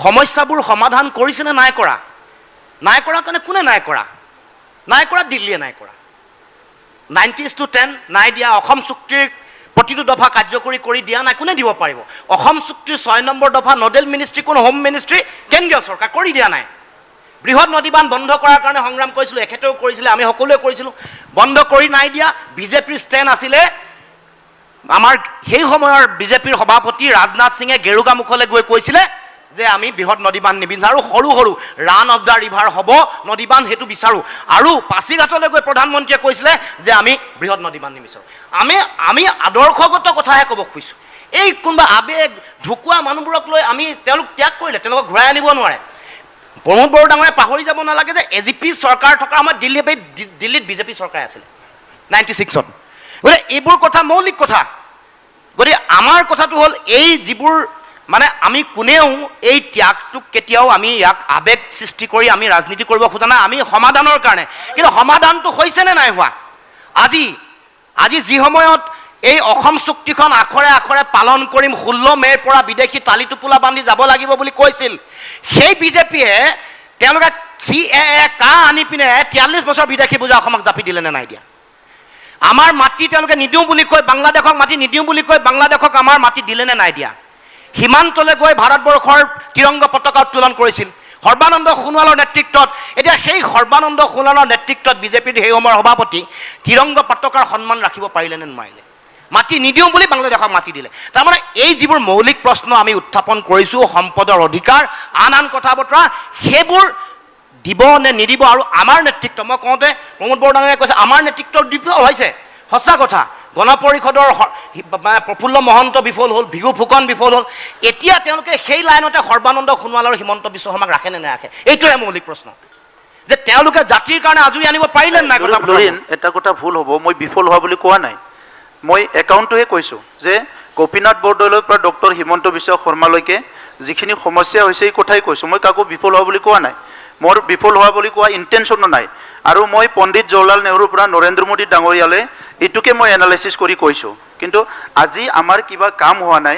সমস্যাবোৰ সমাধান কৰিছেনে নাই কৰা? নাই কৰা কাৰণে কোনে নাই কৰা? নাই কৰা দিল্লীয়ে নাই কৰা। 90:10 নাই দিয়া। অসম চুক্তিৰ প্ৰতিটো দফা কাৰ্যকৰী কৰি দিয়া নাই, কোনে দিব পাৰিব? অসম চুক্তিৰ 6 নম্বৰ দফা নডেল মিনিষ্ট্ৰী কোন? হোম মিনিষ্ট্ৰী, কেন্দ্ৰীয় চৰকাৰ কৰি দিয়া নাই। বৃহৎ নদীবান্ধ বন্ধ কৰাৰ কাৰণে সংগ্ৰাম কৰিছিলোঁ, এখেতেও কৰিছিলে, আমি সকলোৱে কৰিছিলোঁ, বন্ধ কৰি নাই দিয়া। বিজেপিৰ ষ্টেণ্ড আছিলে, আমাৰ সেই সময়ৰ বিজেপিৰ সভাপতি ৰাজনাথ সিঙে গেৰুকামুখলৈ গৈ কৈছিলে যে আমি বৃহৎ নদীবান্ধ নিবিচাৰোঁ, সৰু সৰু ৰান অফ দ্য ৰিভাৰ হ'ব নদীবান্ধ, সেইটো বিচাৰোঁ। আৰু পাছিঘাটলৈ গৈ প্ৰধানমন্ত্ৰীয়ে কৈছিলে যে আমি বৃহৎ নদীবান্ধ নিবিচাৰোঁ। আমি আদৰ্শগত কথাহে ক'ব খুজিছোঁ। এই কোনোবা আৱেগ ঢুকুৱা মানুহবোৰক লৈ আমি তেওঁলোক ত্যাগ কৰিলে, তেওঁলোকক ঘূৰাই আনিব নোৱাৰে। প্ৰমোদ বড়ো ডাঙৰে পাহৰি যাব নালাগে যে এজিপি চৰকাৰ থকা আমাৰ দিল্লীত বিজেপি চৰকাৰ আছিলে 96-ত। গতিকে এইবোৰ কথা মৌলিক কথা। গতিকে আমাৰ কথাটো হ'ল এই যিবোৰ মানে আমি কোনেও এই ত্যাগটোক কেতিয়াও আমি ইয়াক আৱেগ সৃষ্টি কৰি আমি ৰাজনীতি কৰিব খোজা নাই, আমি সমাধানৰ কাৰণে। কিন্তু সমাধানটো হৈছেনে নাই হোৱা? আজি যি সময়ত এই অসম চুক্তিখন আখৰে আখৰে পালন কৰিম, 16 মে'ৰ পৰা বিদেশী তালি টোপোলা বান্ধি যাব লাগিব বুলি কৈছিল, সেই বিজেপিয়ে তেওঁলোকে CAA আনি পিনে 43 বছৰ বিদেশী বুজা অসমক জাপি দিলে নে নাই দিয়া? আমাৰ মাটি তেওঁলোকে নিদিওঁ বুলি কৈ, বাংলাদেশক মাটি নিদিওঁ বুলি কৈ বাংলাদেশক আমাৰ মাটি দিলে নে নাই দিয়া? সীমান্তলৈ গৈ ভাৰতবৰ্ষৰ তিৰংগ পতাকা উত্তোলন কৰিছিল সৰ্বানন্দ সোণোৱালৰ নেতৃত্বত। এতিয়া সেই সৰ্বানন্দ সোণোৱালৰ নেতৃত্বত বিজেপিৰ সেই সময়ৰ সভাপতি তিৰংগ পতাকাৰ সন্মান ৰাখিব পাৰিলে নে নোৱাৰিলে? মাটি নিদিওঁ বুলি বাংলাদেশক মাটি দিলে। তাৰমানে এই যিবোৰ মৌলিক প্ৰশ্ন আমি উত্থাপন কৰিছোঁ, সম্পদৰ অধিকাৰ, আন কথা বতৰা, সেইবোৰ দিব নে নিদিব? আৰু আমাৰ নেতৃত্ব, মই কওঁতে প্ৰমোদ বড়ো ডাঙৰীয়াই কৈছে আমাৰ নেতৃত্বৰ বিফল হৈছে, সঁচা কথা। গণ পৰিষদৰ প্ৰফুল্ল মহন্ত বিফল হ'ল, ভিগু ফুকন বিফল হ'ল। এতিয়া তেওঁলোকে সেই লাইনতে সৰ্বানন্দ সোণোৱাল আৰু হিমন্ত বিশ্ব শৰ্মাক ৰাখে নে নাৰাখে? এইটোৱে মৌলিক প্ৰশ্ন, যে তেওঁলোকে জাতিৰ কাৰণে আজৰি আনিব পাৰিলে নাই? এটা কথা ভুল হ'ব, মই বিফল হোৱা বুলি কোৱা নাই, মই একাউণ্টটোহে কৈছোঁ যে গোপীনাথ বৰদলৈৰ পৰা ডক্টৰ হিমন্ত বিশ্ব শৰ্মালৈকে যিখিনি সমস্যা হৈছে এই কথাই কৈছোঁ। মই কাকো বিফল হোৱা বুলি কোৱা নাই, মোৰ বিফল হোৱা বুলি কোৱা ইণ্টেনশ্যনো নাই। আৰু মই পণ্ডিত জৱাহৰলাল নেহৰুৰ পৰা নৰেন্দ্ৰ মোদী ডাঙৰীয়ালৈ এইটোকে মই এনালাইচিছ কৰি কৈছোঁ। কিন্তু আজি আমাৰ কিবা কাম হোৱা নাই।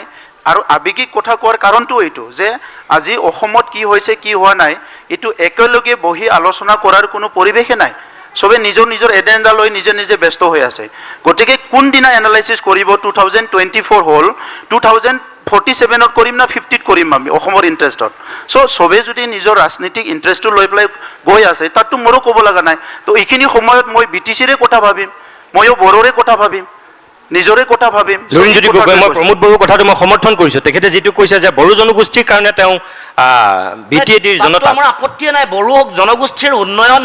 আৰু আৱেগিক কথা কোৱাৰ কাৰণটো এইটো যে আজি অসমত কি হৈছে কি হোৱা নাই এইটো একেলগে বহি আলোচনা কৰাৰ কোনো পৰিৱেশে নাই। চবে নিজৰ নিজৰ এজেণ্ডা লৈ নিজে নিজে ব্যস্ত হৈ আছে। গতিকে কোনদিনা এনালাইচিছ কৰিব? 2024 হ'ল, 2047ত কৰিম না 50ত কৰিম আমি অসমৰ ইণ্টাৰেষ্টত? চবে যদি নিজৰ ৰাজনীতিক ইণ্টাৰেষ্টটো লৈ পেলাই গৈ আছে, তাততো মোৰো ক'ব লগা নাই। তো এইখিনি সময়ত মই BTCৰে কথা ভাবিম, ময়ো বড়োৰে কথা ভাবিম, নিজৰে কথা ভাবিম। লুৰিণজ্যোতি গগৈ, মই প্ৰমোদ বড়োৰ কথাটো মই সমৰ্থন কৰিছোঁ। তেখেতে যিটো কৈছে যে বড়ো জনগোষ্ঠীৰ কাৰণে তেওঁ BTADৰ জনতা, আমাৰ আপত্তিয়ে নাই। বড়ো জনগোষ্ঠীৰ উন্নয়ন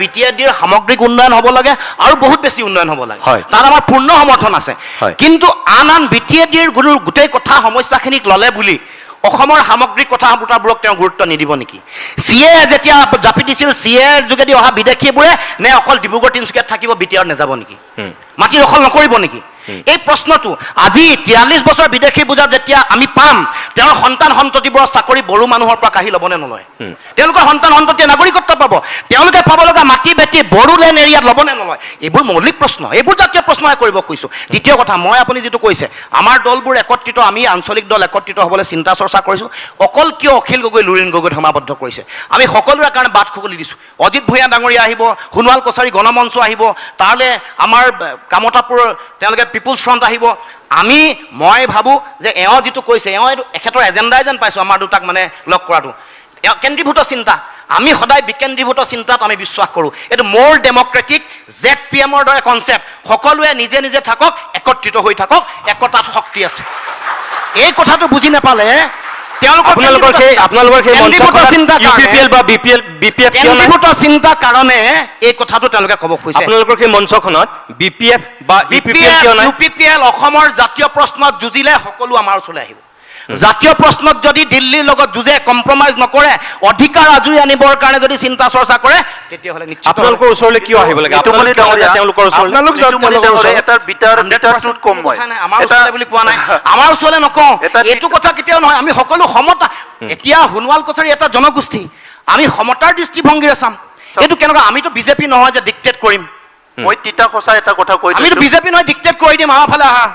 BTADৰ সামগ্ৰিক উন্নয়ন হ'ব লাগে আৰু বহুত বেছি উন্নয়ন হ'ব লাগে, তাত আমাৰ পূৰ্ণ সমৰ্থন আছে। কিন্তু আন BTADৰ গোটেই কথা সমস্যাখিনিক ল'লে বুলি অসমৰ সামগ্ৰিক কথা বতৰাবোৰক তেওঁ গুৰুত্ব নিদিব নেকি? CA যেতিয়া জাপি দিছিল, CAৰ যোগেদি অহা বিদেশীবোৰে নে অকল ডিব্ৰুগড় তিনিচুকীয়াত থাকিব, BTAD নাযাব নেকি? মাটি দখল নকৰিব নেকি? এই প্ৰশ্নটো আজি 43 বছৰ বিদেশী বুজা যেতিয়া আমি পাম, তেওঁৰ সন্তান সন্ততিবোৰৰ চাকৰি বড়ো মানুহৰ পৰা কাঢ়ি ল'বনে নলয়? তেওঁলোকৰ সন্তান সন্ততিয়ে নাগৰিকত্ব পাব, তেওঁলোকে পাব লগা মাটি বেটি বড়োলেণ্ড এৰিয়াত ল'বনে নলয়? এইবোৰ মৌলিক প্ৰশ্ন, এইবোৰ জাতীয় প্ৰশ্নহে কৰিব খুজিছোঁ। দ্বিতীয় কথা, মই আপুনি যিটো কৈছে আমাৰ দলবোৰ একত্ৰিত, আমি আঞ্চলিক দল একত্ৰিত হ'বলৈ চিন্তা চৰ্চা কৰিছোঁ। অকল কিয় অখিল গগৈ লুৰিণ গগৈত সমাবদ্ধ কৰিছে? আমি সকলোৰে কাৰণে বাট খুলি দিছোঁ। অজিত ভূঞা ডাঙৰীয়া আহিব, সোণোৱাল কছাৰী গণমঞ্চ আহিব, তালৈ আমাৰ কামতাপুৰ তেওঁলোকে পিপুলছ ফ্ৰণ্ট আহিব। মই ভাবোঁ যে এওঁ যিটো কৈছে, এখেতৰ এজেণ্ডাই যেন পাইছোঁ আমাৰ দুটাক মানে লগ কৰাটো। কেন্দ্ৰীভূত চিন্তা, আমি সদায় বিকেন্দ্ৰীভূত চিন্তাত আমি বিশ্বাস কৰোঁ। এইটো মোৰ ডেমক্ৰেটিক ZPMৰ দৰে কনচেপ্ট। সকলোৱে নিজে নিজে থাকক, একত্ৰিত হৈ থাকক, একতাত শক্তি আছে। এই কথাটো বুজি নাপালে চিন্তাৰ কাৰণে এই কথাটো তেওঁলোকে ক'ব খুজিছে। আপোনালোকৰ সেই মঞ্চখনত BPF বা UPPL অসমৰ জাতীয় প্ৰশ্নত যুঁজিলে সকলো আমাৰ ওচৰলৈ আহিব। জাতীয় প্ৰশ্নত যদি দিল্লীৰ লগত যুঁজে, কম্প্ৰমাইজ নকৰে, অধিকাৰ আজৰি আনিবৰ কাৰণে যদি চিন্তা চৰ্চা কৰে, তেতিয়াহ'লে নিশ্চিত আপোনালোকৰ ওচৰলৈ কিয় আহিব লাগে? তেওঁলোকৰ ওচৰলৈ বুলি কোৱা নাই, আমাৰ ওচৰলৈ নকওঁ। এইটো কথা কেতিয়াও নহয়, আমি সকলো সমতা। এতিয়া সোণোৱাল কছাৰী এটা জনগোষ্ঠী, আমি সমতাৰ দৃষ্টিভংগীৰে চাম। এইটো কেনেকুৱা? আমিতো বিজেপি নহয় যে ডিক্টেট কৰিম। মই তিতা সঁচা এটা কথা কৈ দিছোঁ, আমিতো বিজেপি নহয় ডিক্টেট কৰি দিম, আমাৰ ফালে আহা।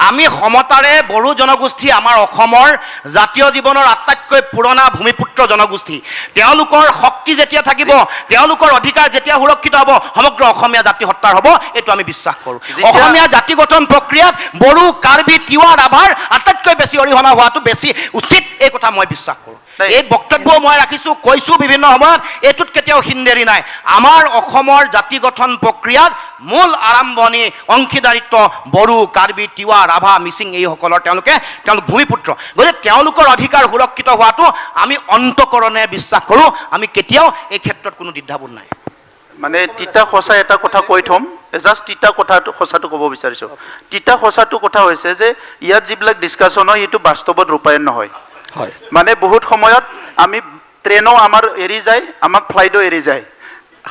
আমি সমতাৰে বড়ো জনগোষ্ঠী আমাৰ অসমৰ জাতীয় জীৱনৰ আটাইতকৈ পুৰণা ভূমিপুত্ৰ জনগোষ্ঠী তেওঁলোকৰ শক্তি যেতিয়া থাকিব তেওঁলোকৰ অধিকাৰ যেতিয়া সুৰক্ষিত হ'ব সমগ্ৰ অসমীয়া জাতি সত্তাৰ হ'ব এইটো আমি বিশ্বাস কৰোঁ অসমীয়া জাতি গঠন প্ৰক্ৰিয়াত বড়ো কাৰ্বি তিৱা ৰাভাৰ আটাইতকৈ বেছি অৰিহণা হোৱাটো বেছি উচিত এই কথা মই বিশ্বাস কৰোঁ এই বক্তব্য মই ৰাখিছোঁ কৈছোঁ বিভিন্ন সময়ত এইটোত কেতিয়াও হিন্দেৰি নাই আমাৰ অসমৰ জাতি গঠন প্ৰক্ৰিয়াত মূল আৰম্ভণি অংশীদাৰিত্ব বড়ো কাৰ্বি তিৱা ৰাভা মিচিং এইসকলৰ তেওঁলোক ভূমিপুত্ৰ গতিকে তেওঁলোকৰ অধিকাৰ সুৰক্ষিত হোৱাটো আমি অন্তকৰণে বিশ্বাস কৰোঁ আমি কেতিয়াও এই ক্ষেত্ৰত কোনো দ্বিধাবোধ নাই মানে তিতা সঁচা এটা কথা কৈ থ'ম জাষ্ট তিতা কথাটো সঁচাটো ক'ব বিচাৰিছোঁ তিতা সঁচাটো কথা হৈছে যে ইয়াত যিবিলাক ডিছকাশ্যন হয় সেইটো বাস্তৱত ৰূপায়ণ নহয় মানে বহুত সময়ত আমি ট্ৰেইনো আমাৰ এৰি যায় আমাক ফ্লাইটো এৰি যায়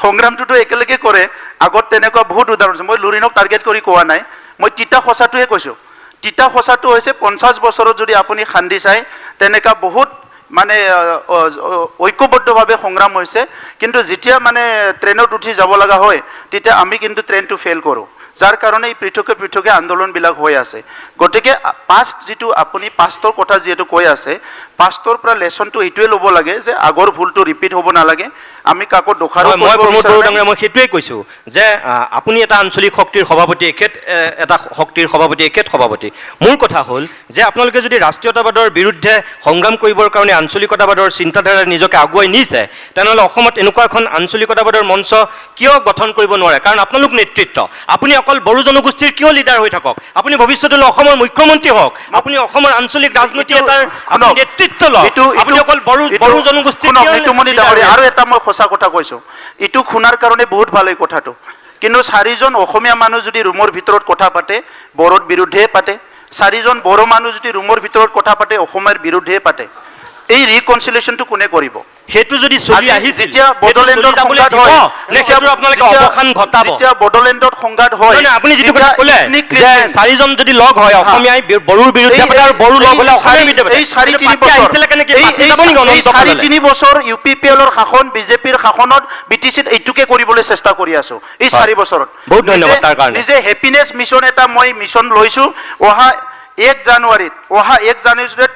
সংগ্ৰামটোতো একেলগে কৰে আগত তেনেকুৱা বহুত উদাহৰণ আছে মই লুৰিনক টাৰ্গেট কৰি কোৱা নাই মই তিতা সঁচাটোহে কৈছোঁ তিতা সঁচাটো হৈছে 50 বছৰত যদি আপুনি খান্দি চাই তেনেকুৱা বহুত মানে ঐক্যবদ্ধভাৱে সংগ্ৰাম হৈছে কিন্তু যেতিয়া মানে ট্ৰেইনত উঠি যাব লগা হয় তেতিয়া আমি কিন্তু ট্ৰেইনটো ফেইল কৰোঁ যাৰ কাৰণে এই পৃথকে পৃথকে আন্দোলনবিলাক হৈ আছে গতিকে পাষ্ট যিটো আপুনি পাষ্টৰ কথা যিহেতু কৈ আছে পাষ্টৰ পৰা লেচনটো এইটোৱে ল'ব লাগে যে আগৰ ভুলটো ৰিপিট হ'ব নালাগে আমি কাকো দোষাৰো মই প্ৰমোদ বড়ো ডাঙৰীয়া মই সেইটোৱে কৈছোঁ যে আপুনি এটা আঞ্চলিক শক্তিৰ সভাপতি এটা শক্তিৰ সভাপতি এখেত সভাপতি মোৰ কথা হ'ল যে আপোনালোকে যদি ৰাষ্ট্ৰীয়তাবাদৰ বিৰুদ্ধে সংগ্ৰাম কৰিবৰ কাৰণে আঞ্চলিকতাবাদৰ চিন্তাধাৰা নিজকে আগুৱাই নিছে তেনেহ'লে অসমত এনেকুৱা এখন আঞ্চলিকতাবাদৰ মঞ্চ কিয় গঠন কৰিব নোৱাৰে কাৰণ আপোনালোক নেতৃত্ব আপুনি অকল বড়ো জনগোষ্ঠীৰ কিয় লিডাৰ হৈ থাকক আপুনি ভৱিষ্যতলৈ অসমৰ মুখ্যমন্ত্ৰী হওক আপুনি অসমৰ আঞ্চলিক ৰাজনীতি এটাৰ নেতৃত্ব লওক আপুনি অকল বড়ো জনগোষ্ঠীৰ আৰু এটা মই সঁচা কথা কৈছোঁ এইটো শুনাৰ কাৰণে বহুত ভাল এই কথাটো কিন্তু 4জন অসমীয়া মানুহ যদি ৰুমৰ ভিতৰত কথা পাতে বড়োৰ বিৰুদ্ধে পাতে 4জন বড়ো মানুহ যদি ৰুমৰ ভিতৰত কথা পাতে অসমৰ বিৰুদ্ধে পাতে এই ৰিকনচিলিয়েশ্যনটো কোনে কৰিব সেইটো যদি চলি আহিছে যেতিয়া বড়োলেণ্ডৰ সংঘাত হয় আপোনালোকে অৱসান ঘটাব যেতিয়া বড়োলেণ্ডৰ সংঘাত হয় আপুনি যিটো কথা ক'লে যে 4জন যদি লগ হয় অসমীয়াই বড়োৰ বিৰুদ্ধে পাতে আৰু বড়ো লগ হ'লে অসমীয়াৰ বিৰুদ্ধে পাতে এই 4-3 বছৰ ইউপিপিএলৰ শাসন বিজেপিৰ শাসনত বিটিচিত এইটোকে কৰিবলৈ চেষ্টা কৰি আছো এই 4 বছৰত বহুত ধন্যবাদ তাৰ কাৰণে নিজে হেপিনেছ মিছন এটা মই মিছন লৈছো অহা 1 জানুৱাৰীত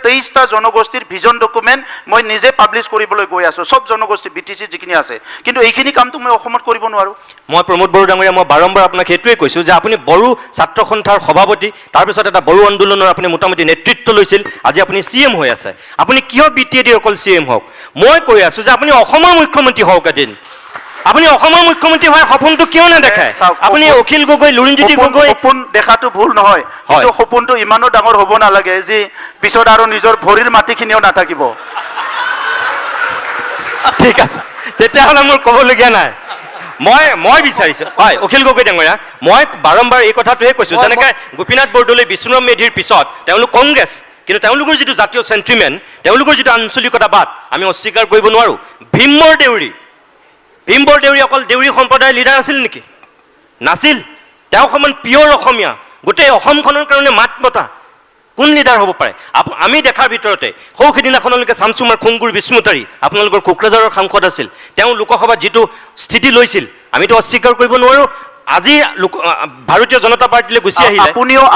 23টা জনগোষ্ঠীৰ ভিজন ডকুমেণ্ট মই নিজে পাব্লিছ কৰিবলৈ গৈ আছো সব জনগোষ্ঠী বিটিচি যিখিনি আছে কিন্তু এইখিনি কামটো মই অসমত কৰিব নোৱাৰো মই প্ৰমোদ বড়ো ডাঙৰীয়া মই বাৰম্বাৰ আপোনাক সেইটোৱে কৈছোঁ যে আপুনি বড়ো ছাত্ৰ সন্থাৰ সভাপতি তাৰপিছত এটা বড়ো আন্দোলনৰ আপুনি মোটামুটি নেতৃত্ব লৈছিল আজি আপুনি CM হৈ আছে আপুনি কিয় BTAD অকল CM হওক মই কৈ আছোঁ যে আপুনি অসমৰ মুখ্যমন্ত্ৰী হওক এদিন আপুনি অসমৰ মুখ্যমন্ত্ৰী হোৱাৰ সপোনটো কিয় নেদেখায় আপুনি অখিল গগৈ লুৰিণজ্যোতি গগৈ সপোন দেখাটো ভুল নহয় কিন্তু সপোনটো ইমানো ডাঙৰ হ'ব নালাগে যে পিছত আৰু নিজৰ ভৰিৰ মাটিখিনিও নাথাকিব ঠিক আছে তেতিয়াহ'লে মোৰ ক'বলগীয়া নাই মই বিচাৰিছোঁ হয় অখিল গগৈ ডাঙৰীয়া মই বাৰম্বাৰ এই কথাটোহে কৈছোঁ যেনেকৈ গোপীনাথ বৰদলৈ বিষ্ণুৰাম মেধিৰ পিছত তেওঁলোক কংগ্ৰেছ কিন্তু তেওঁলোকৰ যিটো জাতীয় চেণ্টিমেণ্ট তেওঁলোকৰ যিটো আঞ্চলিকতাবাদ আমি অস্বীকাৰ কৰিব নোৱাৰোঁ ভীম বৰদেউৰী অকল দেউৰী সম্প্ৰদায়ৰ লিডাৰ আছিল নেকি নাছিল তেওঁ সমান পিয়ৰ অসমীয়া গোটেই অসমখনৰ কাৰণে মাত মতা কোন লিডাৰ হ'ব পাৰে আমি দেখাৰ ভিতৰতে সৌ সিদিনাখনলৈকে চামচুমাৰ খুংগুৰ বিষ্ণুতাৰী আপোনালোকৰ কোকৰাঝাৰৰ সাংসদ আছিল তেওঁ লোকসভাত যিটো স্থিতি লৈছিল আমিতো অস্বীকাৰ কৰিব নোৱাৰোঁ আজি ভাৰতীয় জনতা পাৰ্টিলৈ গুচি আহিলে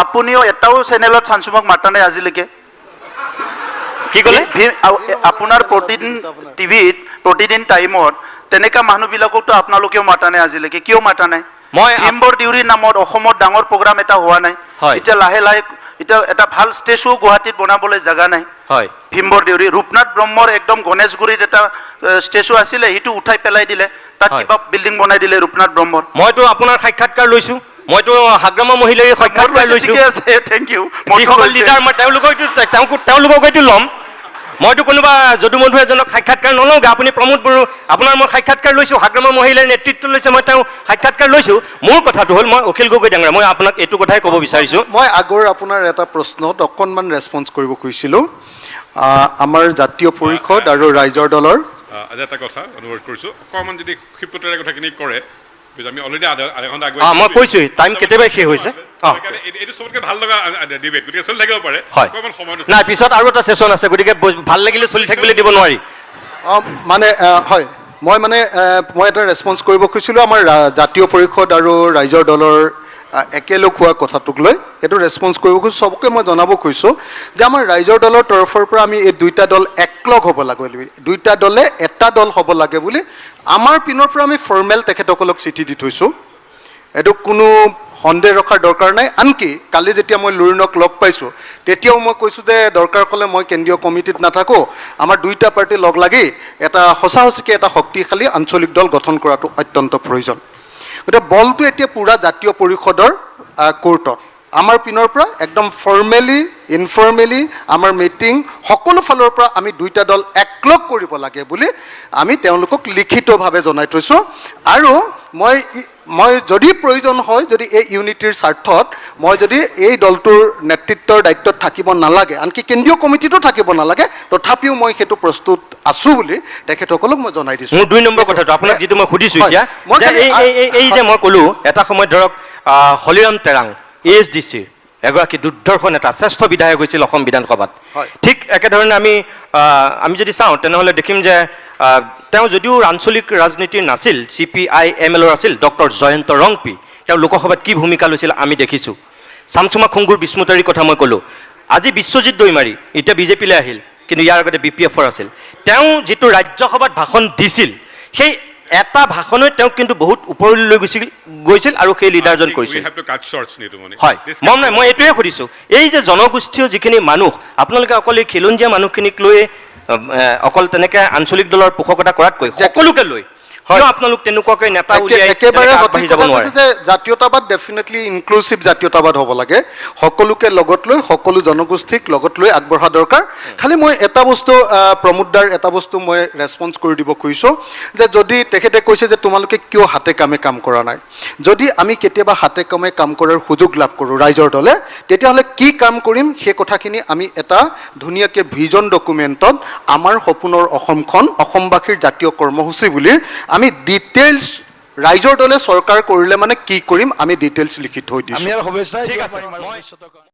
আপুনিও এটাও চেনেলত চামচুমাক মাতা নাই আজিলৈকে কি ক'লে আপোনাৰ প্ৰতিদিন টিভিত প্ৰতিদিন টাইমত তেনেকা মানুহবিলাককতো আপোনালোকেও মাতা নাই আজিলৈকে কিয় মাতা নাই মই ভীম বৰদেউৰীৰ নামত অসমত ডাঙৰ প্ৰগ্ৰাম এটা হোৱা নাই এতিয়া লাহে লাহে এতিয়া এটা ভাল ষ্টেচু গুৱাহাটীত বনাবলৈ জাগা নাই ভীম বৰদেউৰী ৰূপনাথ ব্ৰহ্মৰ একদম গণেশগুৰিত এটা ষ্টেচু আছিলে সেইটো উঠাই পেলাই দিলে তাত কিবা বিল্ডিং বনাই দিলে ৰূপনাথ ব্ৰহ্মৰ মইতো আপোনাৰ সাক্ষাৎকাৰ লৈছোঁ মইতো হাগ্ৰামা মহিলাৰ সাক্ষাৎকাৰ লৈছোঁ থেংক ইউ লিডাৰ মই তেওঁলোকক এইটো ল'ম মইতো কোনোবা যদু মধু এজনক সাক্ষাৎকাৰ নলওঁগৈ আপুনি প্ৰমোদ বড়ো আপোনাৰ মই সাক্ষাৎকাৰ লৈছোঁ হাগ্ৰামা মহিলাৰ নেতৃত্ব লৈছে মই তেওঁ সাক্ষাৎকাৰ লৈছোঁ মোৰ কথাটো হ'ল মই অখিল গগৈ ডাঙৰীয়া মই আপোনাক এইটো কথাই ক'ব বিচাৰিছোঁ মই আগৰ আপোনাৰ এটা প্ৰশ্নত অকণমান ৰেছপঞ্চ কৰিব খুজিছিলোঁ আমাৰ জাতীয় পৰিষদ আৰু ৰাইজৰ দলৰ আজি এটা কথা অনুৰোধ কৰিছোঁ অকণমান যদি ক্ষিপ্ৰতাৰে কথাখিনি কৰে আমি অলৰেডি আধা ঘণ্টা মই কৈছোঁ টাইম কেতিয়াবাই শেষ হৈছে এইটো চবতকৈ ভাল লগা ডিবেট গতিকে চলি থাকিব পাৰে অকণমান সময় নাই পিছত আৰু এটা ছেশ্যন আছে গতিকে ভাল লাগিলে চলি থাকিবলৈ দিব নোৱাৰি মানে হয় মই এটা ৰেছপঞ্চ কৰিব খুজিছিলোঁ আমাৰ জাতীয় পৰিষদ আৰু ৰাইজৰ দলৰ একেলগ হোৱা কথাটোক লৈ এইটো ৰেছপন্স কৰিব খুজিছোঁ চবকে মই জনাব খুজিছোঁ যে আমাৰ ৰাইজৰ দলৰ তৰফৰ পৰা আমি এই দুইটা দল একলগ হ'ব লাগে বুলি দুইটা দলে এটা দল হ'ব লাগে বুলি আমাৰ পিনৰ পৰা আমি ফৰ্মেল তেখেতসকলক চিঠি দি থৈছোঁ এইটো কোনো সন্দেহ ৰখাৰ দৰকাৰ নাই আনকি কালি যেতিয়া মই লুৰিণক লগ পাইছোঁ তেতিয়াও মই কৈছোঁ যে দৰকাৰ ক'লে মই কেন্দ্ৰীয় কমিটিত নাথাকোঁ আমাৰ দুইটা পাৰ্টি লগ লাগি এটা সঁচা সঁচিকৈ এটা শক্তিশালী আঞ্চলিক দল গঠন কৰাটো অত্যন্ত প্ৰয়োজন গতিকে বলটো এতিয়া পূৰা জাতীয় পৰিষদৰ কোৰ্টত আমাৰ পিনৰ পৰা একদম ফৰ্মেলি ইনফৰ্মেলি আমাৰ মিটিং সকলো ফালৰ পৰা আমি দুইটা দল একলগ কৰিব লাগে বুলি আমি তেওঁলোকক লিখিতভাৱে জনাই থৈছোঁ আৰু মই যদি প্ৰয়োজন হয় যদি এই ইউনিটিৰ স্বাৰ্থত মই যদি এই দলটোৰ নেতৃত্বৰ দায়িত্বত থাকিব নালাগে আনকি কেন্দ্ৰীয় কমিটিতো থাকিব নালাগে তথাপিও মই সেইটো প্ৰস্তুত আছোঁ বুলি তেখেতসকলক মই জনাই দিছোঁ মোৰ 2 নম্বৰ কথাটো আপোনাক যিটো মই সুধিছোঁ এতিয়া এই যে মই ক'লোঁ এটা সময়ত ধৰক হলিৰাম তেৰাং ASDC এগৰাকী দুৰ্ধৰ্ষ নেতা শ্ৰেষ্ঠ বিধায়ক হৈছিল অসম বিধানসভাত ঠিক একেধৰণে আমি যদি চাওঁ তেনেহ'লে দেখিম যে তেওঁ যদিও আঞ্চলিক ৰাজনীতিৰ নাছিল CPI-MLৰ আছিল ডক্টৰ জয়ন্ত ৰংপি তেওঁ লোকসভাত কি ভূমিকা লৈছিল আমি দেখিছোঁ চামচুমা খুংগুৰ বিস্মৃতিৰ কথা মই ক'লোঁ আজি বিশ্বজিৎ দৈমাৰী এতিয়া বিজেপিলৈ আহিল কিন্তু ইয়াৰ আগতে BPFৰ আছিল তেওঁ যিটো ৰাজ্যসভাত ভাষণ দিছিল সেই এটা ভাষণত তেওঁ কিন্তু বহুত ওপৰলৈ লৈ গৈছিল আৰু সেই লিডাৰজন কৰিছিল হয় মই এইটোৱে সুধিছোঁ এই যে জনগোষ্ঠীয় যিখিনি মানুহ আপোনালোকে অকল এই খিলঞ্জীয়া মানুহখিনিক লৈ অকল তেনেকৈ আঞ্চলিক দলৰ পোষকতা কৰাতকৈ সকলোকে লৈ আপোনালোক তেনেকুৱাকৈ নেতা একেবাৰে আগবাঢ়ি যাব নোৱাৰে যে জাতীয়তাবাদ ডেফিনেটলি ইনক্লুচিভ জাতীয়তাবাদ হ'ব লাগে সকলোকে লগত লৈ সকলো জনগোষ্ঠীক লগত লৈ আগবঢ়া দৰকাৰ খালি মই এটা বস্তু প্ৰমোদদাৰ এটা বস্তু মই ৰেছপন্স কৰি দিব খুজিছোঁ যে যদি তেখেতে কৈছে যে তোমালোকে কিয় হাতে কামে কাম কৰা নাই যদি আমি কেতিয়াবা হাতে কামে কাম কৰাৰ সুযোগ লাভ কৰোঁ ৰাইজৰ দলে তেতিয়াহ'লে কি কাম কৰিম সেই কথাখিনি আমি এটা ধুনীয়াকৈ ভিজন ডকুমেণ্টত আমাৰ সপোনৰ অসমখন অসমবাসীৰ জাতীয় কৰ্মসূচী বুলি আমি ডিটেইলছ ৰাইজৰ দলে চৰকাৰ কৰিলে মানে কি কৰিম আমি ডিটেইলছ লিখি থৈ দিছোঁ